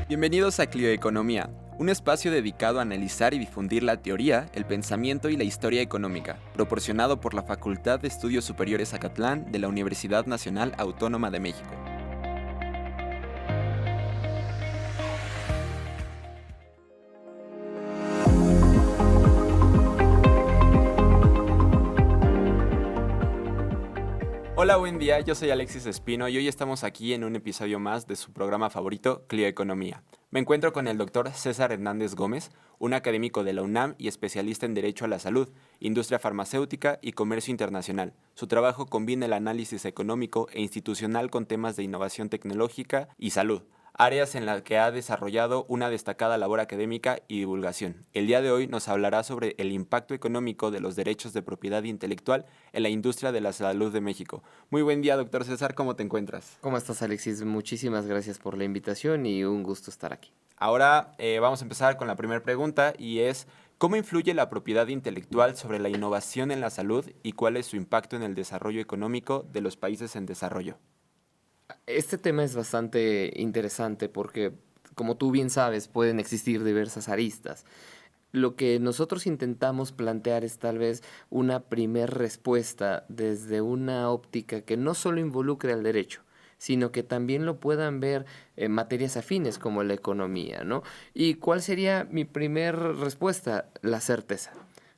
Bienvenidos a Clioeconomía, un espacio dedicado a analizar y difundir la teoría, el pensamiento y la historia económica, proporcionado por la Facultad de Estudios Superiores Acatlán de la Universidad Nacional Autónoma de México. Hola, buen día, yo soy Alexis Espino y hoy estamos aquí en un episodio más de su programa favorito, Clioeconomía. Me encuentro con el doctor César Hernández Gómez, un académico de la UNAM y especialista en Derecho a la Salud, Industria Farmacéutica y Comercio Internacional. Su trabajo combina el análisis económico e institucional con temas de innovación tecnológica y salud, áreas en las que ha desarrollado una destacada labor académica y divulgación. El día de hoy nos hablará sobre el impacto económico de los derechos de propiedad intelectual en la industria de la salud de México. Muy buen día, doctor César, ¿cómo te encuentras? ¿Cómo estás, Alexis? Muchísimas gracias por la invitación y un gusto estar aquí. Ahora vamos a empezar con la primera pregunta y es, ¿cómo influye la propiedad intelectual sobre la innovación en la salud y cuál es su impacto en el desarrollo económico de los países en desarrollo? Este tema es bastante interesante porque, como tú bien sabes, pueden existir diversas aristas. Lo que nosotros intentamos plantear es tal vez una primer respuesta desde una óptica que no solo involucre al derecho, sino que también lo puedan ver en materias afines como la economía, ¿no? ¿Y cuál sería mi primer respuesta? La certeza.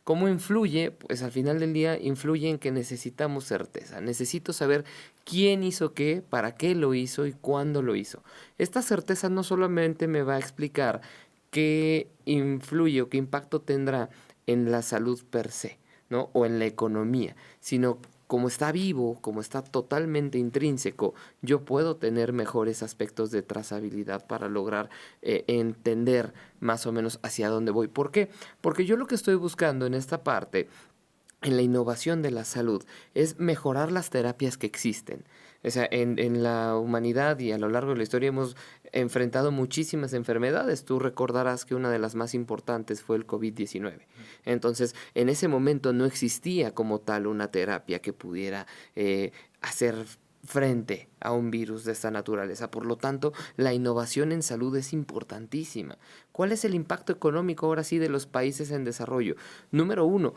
¿Cómo influye? Pues al final del día influye en que necesitamos certeza. Necesito saber quién hizo qué, para qué lo hizo y cuándo lo hizo. Esta certeza no solamente me va a explicar qué influye o qué impacto tendrá en la salud per se, ¿no? O en la economía, sino como está vivo, como está totalmente intrínseco, yo puedo tener mejores aspectos de trazabilidad para lograr entender más o menos hacia dónde voy. ¿Por qué? Porque yo lo que estoy buscando en esta parte en la innovación de la salud es mejorar las terapias que existen. O sea, en la humanidad y a lo largo de la historia hemos enfrentado muchísimas enfermedades. Tú recordarás que una de las más importantes fue el COVID-19. Entonces, en ese momento no existía como tal una terapia que pudiera hacer frente a un virus de esta naturaleza. Por lo tanto, la innovación en salud es importantísima. ¿Cuál es el impacto económico ahora sí de los países en desarrollo? Número uno,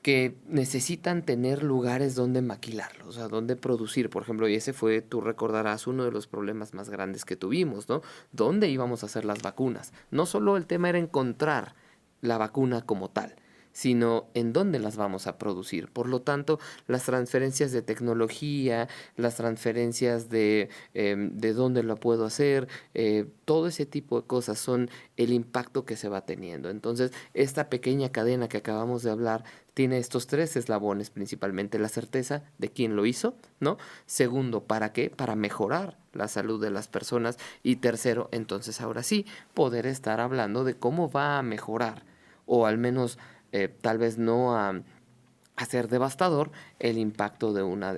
que necesitan tener lugares donde maquilarlos, o sea, donde producir, por ejemplo, y ese fue, tú recordarás, uno de los problemas más grandes que tuvimos, ¿no? ¿Dónde íbamos a hacer las vacunas? No solo el tema era encontrar la vacuna como tal, sino en dónde las vamos a producir. Por lo tanto, las transferencias de tecnología, las transferencias de dónde lo puedo hacer, todo ese tipo de cosas son el impacto que se va teniendo. Entonces, esta pequeña cadena que acabamos de hablar tiene estos tres eslabones principalmente: la certeza de quién lo hizo, ¿no? Segundo, ¿para qué? Para mejorar la salud de las personas. Y tercero, entonces ahora sí, poder estar hablando de cómo va a mejorar, o al menos tal vez no a ser devastador el impacto de una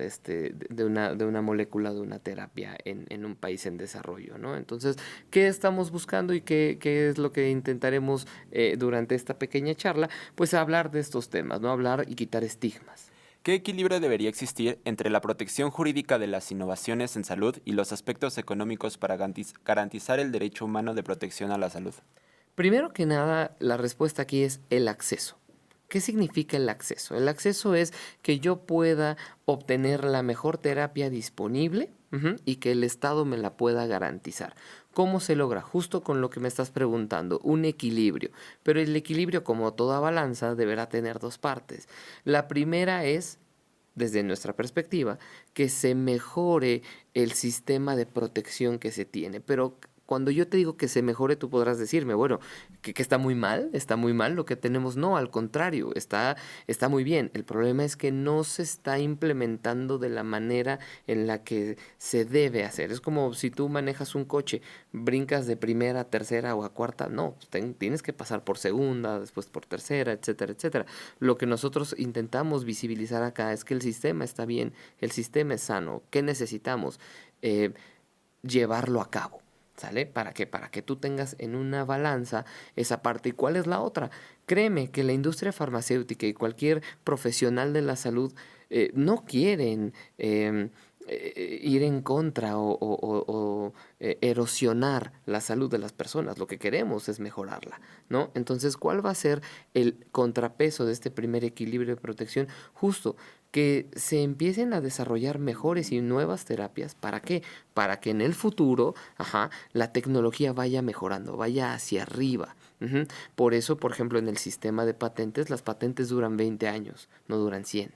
molécula, de una terapia en un país en desarrollo, ¿no? Entonces, ¿qué estamos buscando y qué es lo que intentaremos durante esta pequeña charla? Pues hablar de estos temas, ¿no? Hablar y quitar estigmas. ¿Qué equilibrio debería existir entre la protección jurídica de las innovaciones en salud y los aspectos económicos para garantizar el derecho humano de protección a la salud? Primero que nada, la respuesta aquí es el acceso. ¿Qué significa el acceso? El acceso es que yo pueda obtener la mejor terapia disponible, y que el Estado me la pueda garantizar. ¿Cómo se logra? Justo con lo que me estás preguntando, un equilibrio. Pero el equilibrio, como toda balanza, deberá tener dos partes. La primera es, desde nuestra perspectiva, que se mejore el sistema de protección que se tiene. Pero cuando yo te digo que se mejore, tú podrás decirme, bueno, que está muy mal lo que tenemos. No, al contrario, está muy bien. El problema es que no se está implementando de la manera en la que se debe hacer. Es como si tú manejas un coche, brincas de primera a tercera o a cuarta. No, tienes que pasar por segunda, después por tercera, etcétera, etcétera. Lo que nosotros intentamos visibilizar acá es que el sistema está bien, el sistema es sano. ¿Qué necesitamos? Llevarlo a cabo. ¿Sale? ¿Para qué? Para que tú tengas en una balanza esa parte. ¿Y cuál es la otra? Créeme que la industria farmacéutica y cualquier profesional de la salud no quieren ir en contra erosionar la salud de las personas. Lo que queremos es mejorarla, ¿no? Entonces, ¿cuál va a ser el contrapeso de este primer equilibrio de protección? Justo que se empiecen a desarrollar mejores y nuevas terapias. ¿Para qué? Para que en el futuro, la tecnología vaya mejorando, vaya hacia arriba. Por eso, por ejemplo, en el sistema de patentes, las patentes duran 20 años, no duran 100.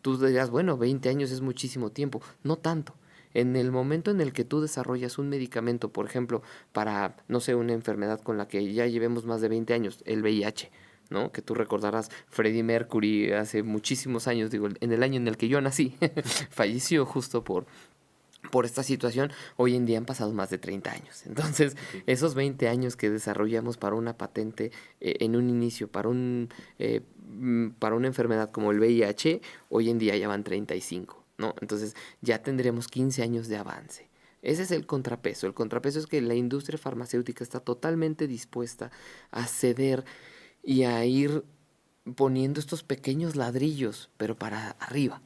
Tú dirás, bueno, 20 años es muchísimo tiempo. No tanto. En el momento en el que tú desarrollas un medicamento, por ejemplo, para, no sé, una enfermedad con la que ya llevemos más de 20 años, el VIH, ¿no? Que tú recordarás, Freddie Mercury hace muchísimos años, digo, en el año en el que yo nací, falleció justo por esta situación. Hoy en día han pasado más de 30 años. Entonces, esos 20 años que desarrollamos para una patente en un inicio, para una enfermedad como el VIH, hoy en día ya van 35, ¿no? Entonces, ya tendremos 15 años de avance. Ese es el contrapeso. El contrapeso es que la industria farmacéutica está totalmente dispuesta a ceder y a ir poniendo estos pequeños ladrillos, pero para arriba.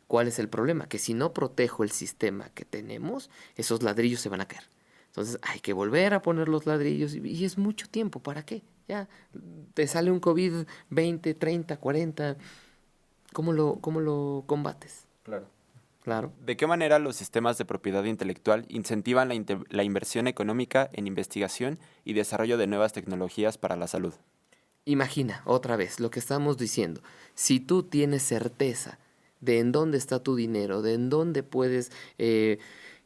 ¿Cuál es el problema? Que si no protejo el sistema que tenemos, esos ladrillos se van a caer. Entonces hay que volver a poner los ladrillos y es mucho tiempo. ¿Para qué? Ya te sale un COVID 20, 30, 40. ¿Cómo lo combates? Claro. ¿De qué manera los sistemas de propiedad intelectual incentivan la inversión económica en investigación y desarrollo de nuevas tecnologías para la salud? Imagina, otra vez, lo que estamos diciendo. Si tú tienes certeza de en dónde está tu dinero, de en dónde puedes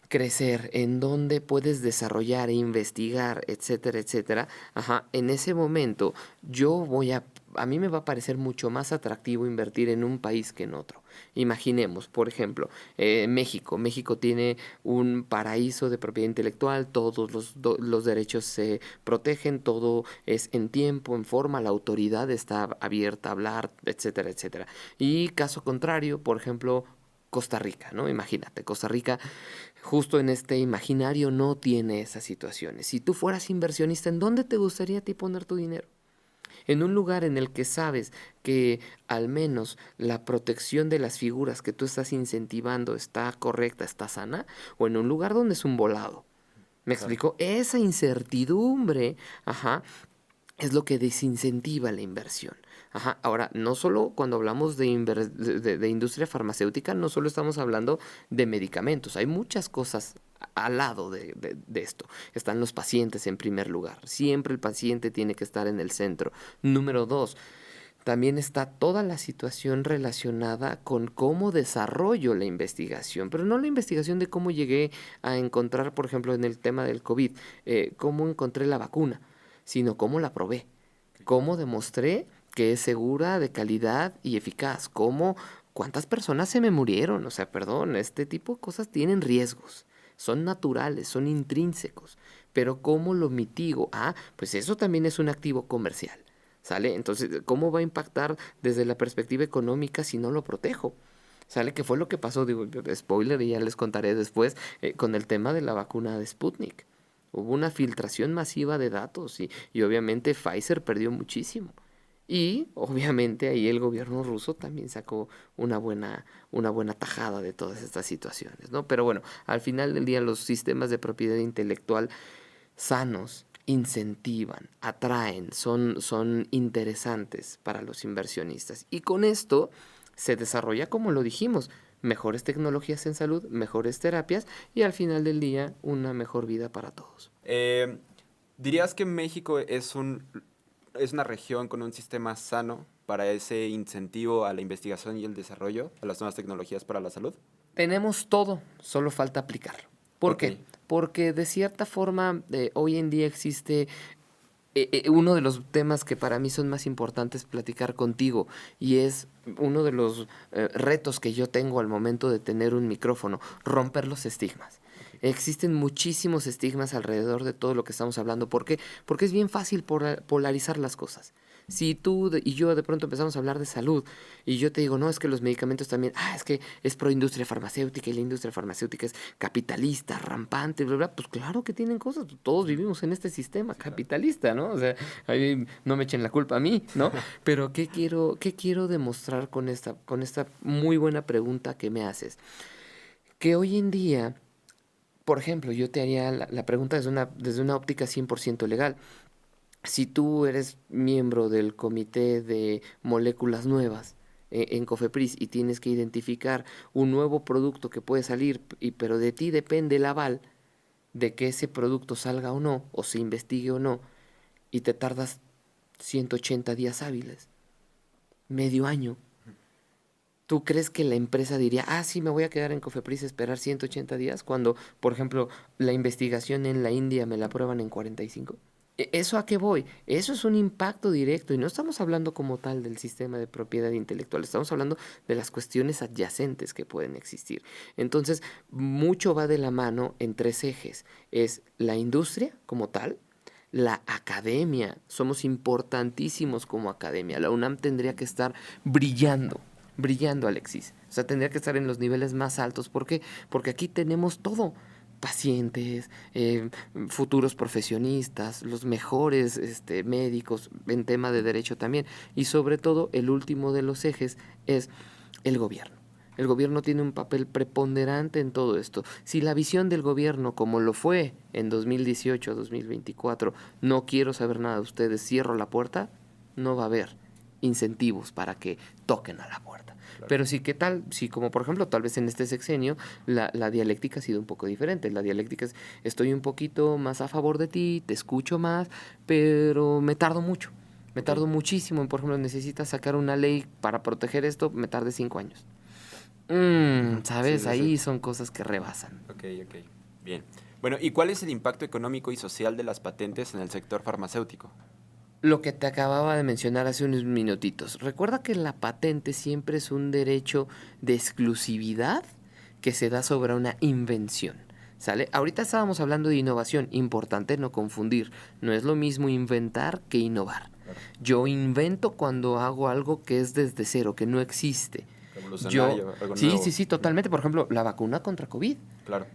crecer, en dónde puedes desarrollar, investigar, etcétera, etcétera, en ese momento a mí me va a parecer mucho más atractivo invertir en un país que en otro. Imaginemos, por ejemplo, México. México tiene un paraíso de propiedad intelectual, todos los derechos se protegen, todo es en tiempo, en forma, la autoridad está abierta a hablar, etcétera, etcétera. Y caso contrario, por ejemplo, Costa Rica, ¿no? Imagínate, Costa Rica justo en este imaginario no tiene esas situaciones. Si tú fueras inversionista, ¿en dónde te gustaría a ti poner tu dinero? En un lugar en el que sabes que al menos la protección de las figuras que tú estás incentivando está correcta, está sana, o en un lugar donde es un volado. ¿Me explico? Esa incertidumbre, es lo que desincentiva la inversión. Ahora, no solo cuando hablamos de industria farmacéutica, no solo estamos hablando de medicamentos, hay muchas cosas al lado de esto. Están los pacientes en primer lugar. Siempre el paciente tiene que estar en el centro. Número 2, también está toda la situación relacionada con cómo desarrollo la investigación, pero no la investigación de cómo llegué a encontrar, por ejemplo, en el tema del COVID, cómo encontré la vacuna, sino cómo la probé, cómo demostré que es segura, de calidad y eficaz, cuántas personas se me murieron, o sea, perdón, este tipo de cosas tienen riesgos. Son naturales, son intrínsecos, pero ¿cómo lo mitigo? Pues eso también es un activo comercial, ¿sale? Entonces, ¿cómo va a impactar desde la perspectiva económica si no lo protejo? ¿Sale? ¿Qué fue lo que pasó? Digo, spoiler, y ya les contaré después, con el tema de la vacuna de Sputnik. Hubo una filtración masiva de datos y obviamente Pfizer perdió muchísimo. Y obviamente ahí el gobierno ruso también sacó una buena tajada de todas estas situaciones, ¿no? Pero bueno, al final del día los sistemas de propiedad intelectual sanos incentivan, atraen, son interesantes para los inversionistas. Y con esto se desarrolla, como lo dijimos, mejores tecnologías en salud, mejores terapias y al final del día una mejor vida para todos. ¿Dirías que México es una región con un sistema sano para ese incentivo a la investigación y el desarrollo, a las nuevas tecnologías para la salud? Tenemos todo, solo falta aplicarlo. ¿Por qué? Porque de cierta forma hoy en día existe uno de los temas que para mí son más importantes platicar contigo y es uno de los retos que yo tengo al momento de tener un micrófono, romper los estigmas. Existen muchísimos estigmas alrededor de todo lo que estamos hablando. ¿Por qué? Porque es bien fácil polarizar las cosas. Si tú y yo de pronto empezamos a hablar de salud y yo te digo, no, es que los medicamentos también, es que es pro industria farmacéutica y la industria farmacéutica es capitalista, rampante, bla, bla, pues claro que tienen cosas, todos vivimos en este sistema capitalista, ¿no? O sea, ahí no me echen la culpa a mí, ¿no? Pero ¿qué quiero demostrar con esta muy buena pregunta que me haces? Que hoy en día Por ejemplo, yo te haría la pregunta desde una óptica 100% legal. Si tú eres miembro del comité de moléculas nuevas en Cofepris y tienes que identificar un nuevo producto que puede salir, pero de ti depende el aval de que ese producto salga o no, o se investigue o no, y te tardas 180 días hábiles, medio año. ¿Tú crees que la empresa diría, sí, me voy a quedar en Cofepris a esperar 180 días cuando, por ejemplo, la investigación en la India me la aprueban en 45? ¿Eso a qué voy? Eso es un impacto directo y no estamos hablando como tal del sistema de propiedad intelectual, estamos hablando de las cuestiones adyacentes que pueden existir. Entonces, mucho va de la mano en tres ejes. Es la industria como tal, la academia, somos importantísimos como academia. La UNAM tendría que estar brillando, Alexis. O sea, tendría que estar en los niveles más altos. ¿Por qué? Porque aquí tenemos todo. Pacientes, futuros profesionistas, los mejores médicos en tema de derecho también. Y sobre todo, el último de los ejes es el gobierno. El gobierno tiene un papel preponderante en todo esto. Si la visión del gobierno, como lo fue en 2018, 2024, no quiero saber nada de ustedes, cierro la puerta, no va a haber incentivos para que toquen a la puerta. Claro. Pero sí, ¿qué tal? Si como por ejemplo, tal vez en este sexenio, la dialéctica ha sido un poco diferente. La dialéctica es, estoy un poquito más a favor de ti, te escucho más, pero me tardo mucho. Me tardo muchísimo. Por ejemplo, necesitas sacar una ley para proteger esto, me tardé 5 años. ¿Sabes? Sí. Ahí son cosas que rebasan. Ok. Bien. Bueno, ¿y cuál es el impacto económico y social de las patentes en el sector farmacéutico? Lo que te acababa de mencionar hace unos minutitos. Recuerda que la patente siempre es un derecho de exclusividad que se da sobre una invención. ¿Sale? Ahorita estábamos hablando de innovación. Importante no confundir. No es lo mismo inventar que innovar. Claro. Yo invento cuando hago algo que es desde cero, que no existe. Algo nuevo. Sí, totalmente. Por ejemplo, la vacuna contra COVID. Claro.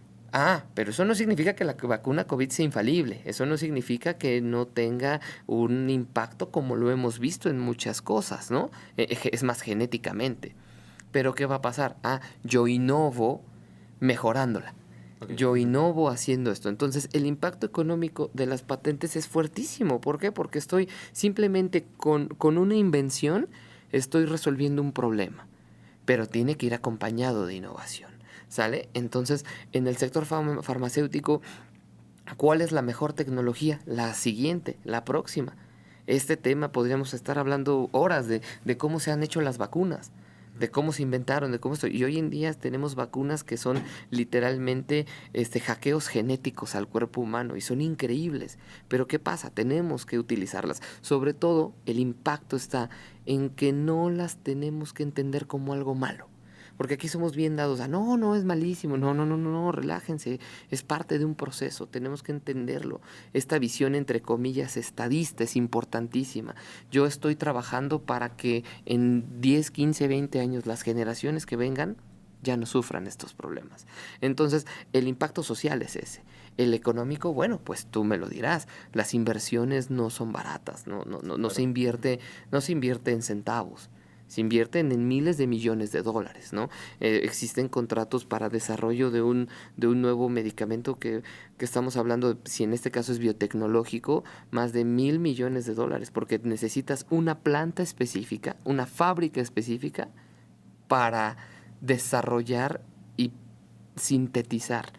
Pero eso no significa que la vacuna COVID sea infalible. Eso no significa que no tenga un impacto como lo hemos visto en muchas cosas, ¿no? Es más genéticamente. Pero ¿qué va a pasar? Yo innovo mejorándola. Okay. Yo innovo haciendo esto. Entonces, el impacto económico de las patentes es fuertísimo. ¿Por qué? Porque estoy simplemente con una invención, estoy resolviendo un problema. Pero tiene que ir acompañado de innovación. ¿Sale? Entonces, en el sector farmacéutico, ¿cuál es la mejor tecnología? La siguiente, la próxima. Este tema podríamos estar hablando horas de cómo se han hecho las vacunas, de cómo se inventaron, de cómo esto. Y hoy en día tenemos vacunas que son literalmente hackeos genéticos al cuerpo humano y son increíbles. Pero ¿qué pasa? Tenemos que utilizarlas. Sobre todo, el impacto está en que no las tenemos que entender como algo malo. Porque aquí somos bien dados a, no, es malísimo, no, relájense, es parte de un proceso, tenemos que entenderlo. Esta visión, entre comillas, estadista es importantísima. Yo estoy trabajando para que en 10, 15, 20 años las generaciones que vengan ya no sufran estos problemas. Entonces, el impacto social es ese. El económico, bueno, pues tú me lo dirás, las inversiones no son baratas, no se invierte en centavos. Se invierten en miles de millones de dólares, ¿no? Existen contratos para desarrollo de un nuevo medicamento que estamos hablando, si en este caso es biotecnológico, más de $1,000 millones, porque necesitas una planta específica, una fábrica específica para desarrollar y sintetizar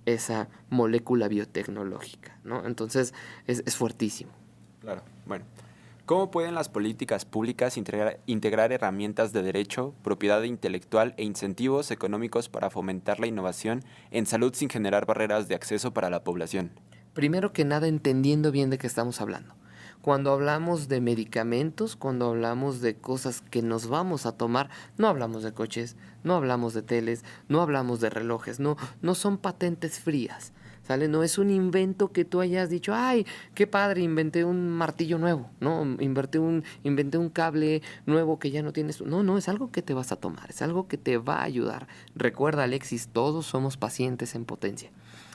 esa molécula biotecnológica, ¿no? Entonces, es fuertísimo. Claro, bueno. ¿Cómo pueden las políticas públicas integrar herramientas de derecho, propiedad intelectual e incentivos económicos para fomentar la innovación en salud sin generar barreras de acceso para la población? Primero que nada, entendiendo bien de qué estamos hablando. Cuando hablamos de medicamentos, cuando hablamos de cosas que nos vamos a tomar, no hablamos de coches, no hablamos de teles, no hablamos de relojes, no son patentes frías. ¿Sale? No es un invento que tú hayas dicho, ¡ay, qué padre! Inventé un martillo nuevo, ¿no? Inventé un cable nuevo que ya no tienes. No, es algo que te vas a tomar, es algo que te va a ayudar. Recuerda, Alexis, todos somos pacientes en potencia.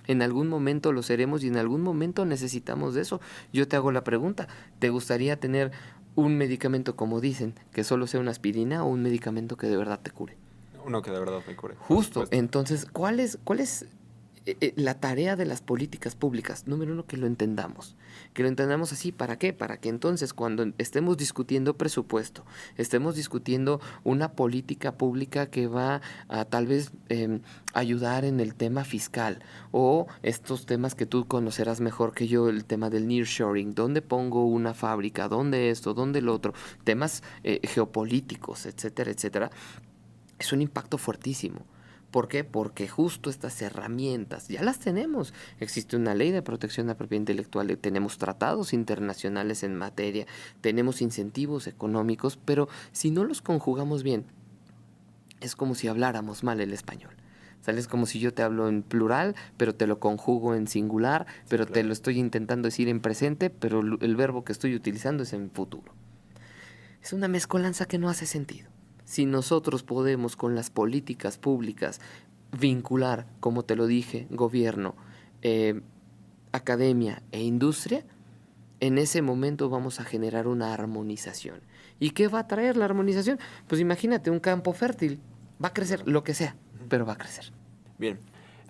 En algún momento lo seremos y en algún momento necesitamos de eso. Yo te hago la pregunta, ¿te gustaría tener un medicamento, como dicen, que solo sea una aspirina o un medicamento que de verdad te cure? Uno que de verdad me cure. Justo, entonces, ¿cuál es la tarea de las políticas públicas, número uno, que lo entendamos. Que lo entendamos así, ¿para qué? Para que entonces cuando estemos discutiendo presupuesto, estemos discutiendo una política pública que va a tal vez ayudar en el tema fiscal o estos temas que tú conocerás mejor que yo, el tema del nearshoring, ¿dónde pongo una fábrica? ¿Dónde esto? ¿Dónde lo otro? Temas geopolíticos, etcétera, etcétera. Es un impacto fuertísimo. ¿Por qué? Porque justo estas herramientas ya las tenemos. Existe una ley de protección a la propiedad intelectual, tenemos tratados internacionales en materia, tenemos incentivos económicos, pero si no los conjugamos bien, es como si habláramos mal el español. ¿Sale? Es como si yo te hablo en plural, pero te lo conjugo en singular, pero te lo estoy intentando decir en presente, pero el verbo que estoy utilizando es en futuro. Es una mezcolanza que no hace sentido. Si nosotros podemos con las políticas públicas vincular, como te lo dije, gobierno, academia e industria, en ese momento vamos a generar una armonización. ¿Y qué va a traer la armonización? Pues imagínate un campo fértil, va a crecer lo que sea, pero va a crecer. Bien.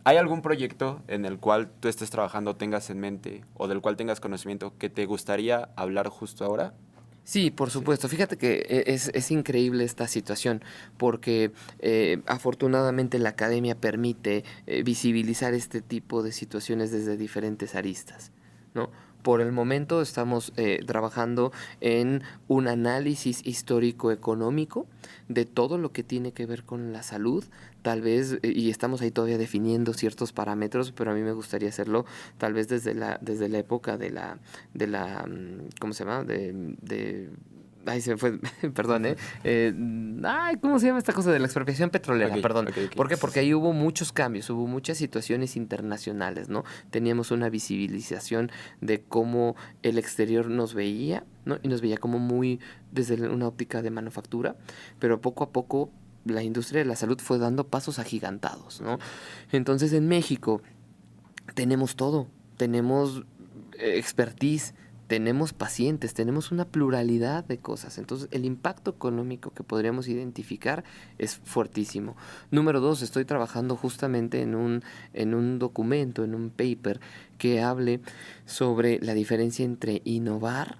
¿Hay algún proyecto en el cual tú estés trabajando, tengas en mente o del cual tengas conocimiento que te gustaría hablar justo ahora? Sí, por supuesto. Fíjate que es increíble esta situación porque afortunadamente la academia permite visibilizar este tipo de situaciones desde diferentes aristas, ¿no? Por el momento estamos trabajando en un análisis histórico-económico de todo lo que tiene que ver con la salud, tal vez, y estamos ahí todavía definiendo ciertos parámetros, pero a mí me gustaría hacerlo tal vez desde la época ¿cómo se llama? Ay, se me fue, perdón, ¿cómo se llama esta cosa de la expropiación petrolera? Perdón. Okay. ¿Por qué? Porque ahí hubo muchos cambios, hubo muchas situaciones internacionales, ¿no? Teníamos una visibilización de cómo el exterior nos veía, ¿no? Y nos veía como muy desde una óptica de manufactura, pero poco a poco la industria de la salud fue dando pasos agigantados, ¿no? Entonces en México tenemos todo, tenemos expertise, tenemos pacientes, tenemos una pluralidad de cosas. Entonces, el impacto económico que podríamos identificar es fuertísimo. Número 2, estoy trabajando justamente en un documento, en un paper, que hable sobre la diferencia entre innovar,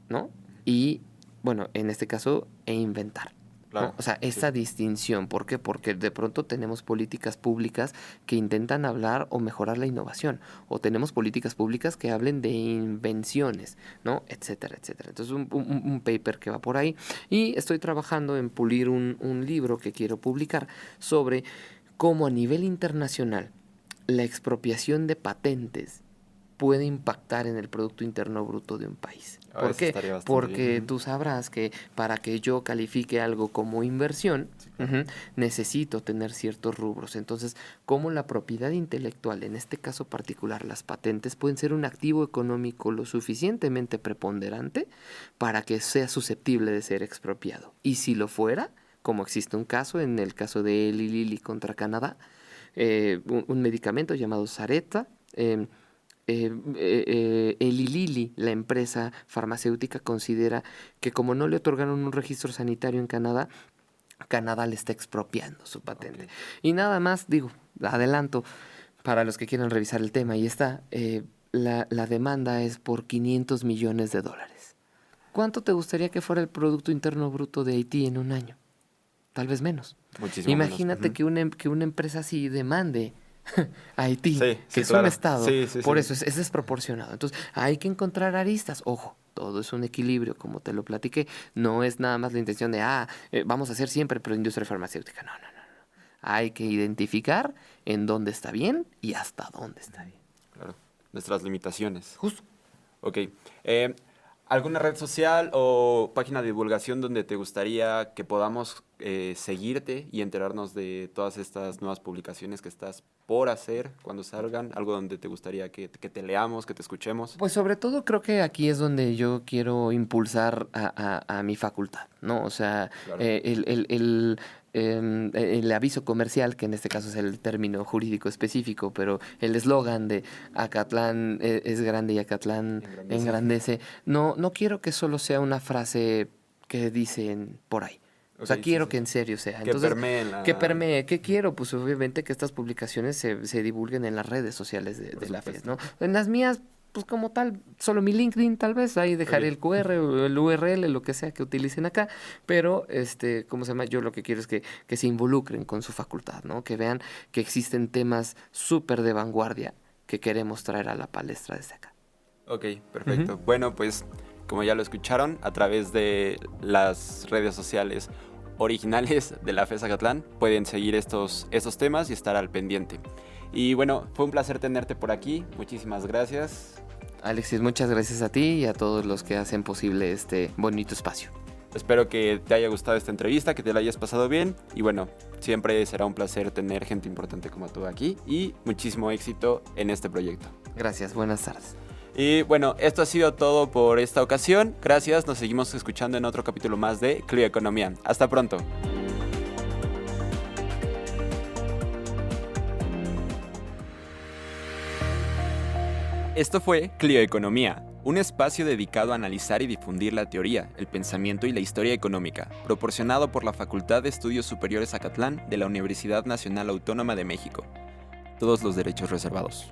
¿no? Y, bueno, en este caso, inventar. Claro, ¿no? O sea, esta distinción. ¿Por qué? Porque de pronto tenemos políticas públicas que intentan hablar o mejorar la innovación, o tenemos políticas públicas que hablen de invenciones, ¿no? Etcétera, etcétera. Entonces, un paper que va por ahí. Y estoy trabajando en pulir un libro que quiero publicar sobre cómo a nivel internacional la expropiación de patentes puede impactar en el Producto Interno Bruto de un país. ¿Por qué? Porque bien. Tú sabrás que para que yo califique algo como inversión, sí, claro. Necesito tener ciertos rubros. Entonces, ¿cómo la propiedad intelectual, en este caso particular, las patentes, pueden ser un activo económico lo suficientemente preponderante para que sea susceptible de ser expropiado? Y si lo fuera, como existe un caso, en el caso de Eli Lilly contra Canadá, un medicamento llamado Sarepta, Eli Lilly, la empresa farmacéutica, considera que como no le otorgaron un registro sanitario en Canadá, Canadá le está expropiando su patente. Okay. Y nada más, digo, adelanto, para los que quieran revisar el tema, y está, la demanda es por $500 millones. ¿Cuánto te gustaría que fuera el Producto Interno Bruto de Haití en un año? Tal vez menos. Muchísimo Imagínate menos. que una empresa así demande Haití, sí, que es claro. un estado, por sí. eso es desproporcionado. Entonces, hay que encontrar aristas. Ojo, todo es un equilibrio, como te lo platiqué. No es nada más la intención de, vamos a hacer siempre pero industria farmacéutica. No. Hay que identificar en dónde está bien y hasta dónde está bien. Claro, nuestras limitaciones. Justo. Ok. ¿Alguna red social o página de divulgación donde te gustaría que podamos seguirte y enterarnos de todas estas nuevas publicaciones que estás por hacer cuando salgan? ¿Algo donde te gustaría que te leamos, que te escuchemos? Pues sobre todo creo que aquí es donde yo quiero impulsar a mi facultad, ¿no? O sea, claro. El aviso comercial, que en este caso es el término jurídico específico, pero el eslogan de Acatlán es grande y Acatlán engrandece. No quiero que solo sea una frase que dicen por ahí. O sea, Ok, sí, quiero sí. que en serio sea. Que Entonces, permee en la... que permee. ¿Qué quiero? Pues obviamente que estas publicaciones se divulguen en las redes sociales Por de la FES, supuesto. ¿no? En las mías, pues como tal, solo mi LinkedIn tal vez, ahí dejaré Ok. el QR o el URL, lo que sea que utilicen acá, pero, ¿cómo se llama? Yo lo que quiero es que se involucren con su facultad, ¿no? Que vean que existen temas súper de vanguardia que queremos traer a la palestra desde acá. Ok, perfecto. Bueno, pues como ya lo escucharon, a través de las redes sociales originales de la FES Zacatlán pueden seguir estos temas y estar al pendiente. Y bueno, fue un placer tenerte por aquí. Muchísimas gracias. Alexis, muchas gracias a ti y a todos los que hacen posible este bonito espacio. Espero que te haya gustado esta entrevista, que te la hayas pasado bien. Y bueno, siempre será un placer tener gente importante como tú aquí. Y muchísimo éxito en este proyecto. Gracias, buenas tardes. Y bueno, esto ha sido todo por esta ocasión. Gracias, nos seguimos escuchando en otro capítulo más de Clio Economía. Hasta pronto. Esto fue Clio Economía, un espacio dedicado a analizar y difundir la teoría, el pensamiento y la historia económica, proporcionado por la Facultad de Estudios Superiores Zacatlán de la Universidad Nacional Autónoma de México. Todos los derechos reservados.